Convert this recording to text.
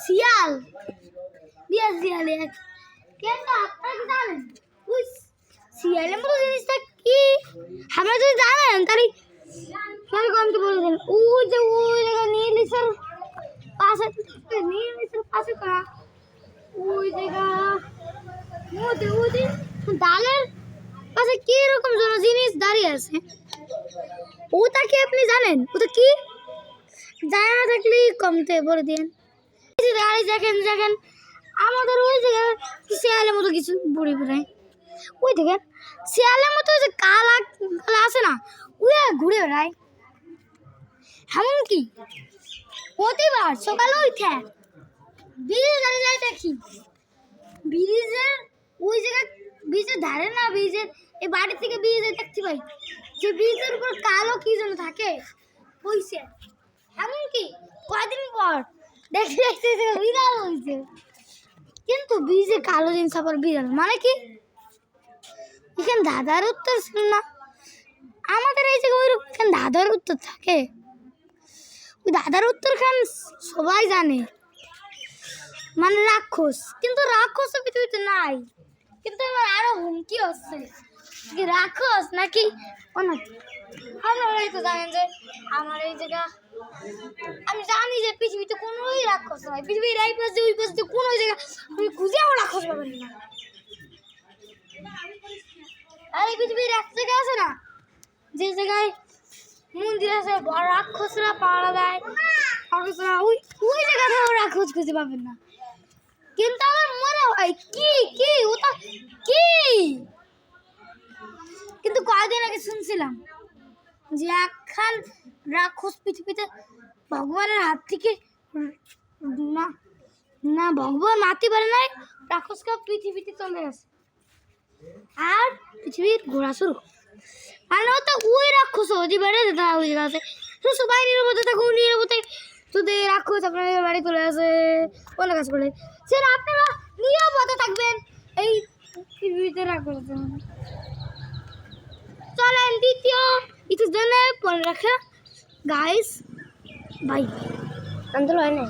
শিয়াল শিয়ালে কিন্তু আপনারা কি জানেন ওই শিয়ালের মতো জিনিসটা কি? আমরা যদি জানেন তাহলে কমতে বলে দেন। ওই যে নীলিশের পাশে করা ওই জায়গা ডালের পাশে কি রকম যেন জিনিস দাঁড়িয়ে আছে, ওটা কি আপনি জানেন? ওটা কি জানা না থাকলে কমতে বলে দিন। দেখেন দেখেন আমাদের ওই জায়গায় শিয়ালের মতো কিছু বুড়ি বুড়াই, ওই দেখেন শিয়ালের মতো যে কালা কালা আছে না, ওই ঘুরে বেড়ায়। এমনকি প্রতিবার সকালে উঠে ব্রিজে দাঁড়িয়ে যায় দেখি, ব্রিজের ওই জায়গায় ব্রিজের ধারে না, ব্রিজের এই বাড়ি থেকে ব্রিজে দেখতে পাই যে ব্রিজের উপর কালো কি যেন থাকে হইছে। এমনকি কয়দিন পর দেখতে দেখতে বিড়াল হয়েছে। কিন্তু ব্রিজে কালো জিনিস আবার বিড়াল মানে কি? এখানে দাদার উত্তর ছিল না, আমাদের এই জায়গায় ওইরকম এখানে দাদার উত্তর থাকে। ওই দাদার উত্তর খান সবাই জানে, মানে রাক্ষস। কিন্তু রাক্ষস পৃথিবীতে নাই, কিন্তু এবার আরো হুমকি হচ্ছে কি রাক্ষস নাকি অনেক। আপনারাই তো জানেন যে আমার এই জায়গা, আমি জানি যে পৃথিবীতে কোনোই রাক্ষস নয়। পৃথিবীর এই পাশে ওই পাশে কোনো জায়গা আমি খুঁজেও রাক্ষস পাবেন না। আর এই পৃথিবীর এক জায়গা আছে না, যে জায়গায় মন্দির আছে, বড় রাক্ষসরা পাড়া দেয়, ওই ওই জায়গাটাও রাক্ষস খুঁজে পাবেন না। কিন্তু আমার মনে হয় কি কি ওটা কি, কিন্তু কয়েকদিন আগে শুনছিলাম যে একখান রাক্ষস পৃথিবীতে ভগবানের হাত থেকে না না ভগবান মারতে পারে নাই, রাক্ষসকে পৃথিবীতে চলে গেছে আর পৃথিবীর ঘোরা শুরু। মানে তো ওই রাক্ষস যে বেড়ে যেতে ওই জায়গা আছে, সবাই নিরাপদে থাকুন, নিরাপদে যদি রাক্ষস আপনাদের বাড়ি চলে আসে কোনো কাজ করলে সেটা আপনারা নিরাপদে থাকবেন। এই পৃথিবীতে রাক্ষস চলেন দ্বিতীয় ইতিহাস পরে রাখা গাইস বাই আন্দোলন হয় না।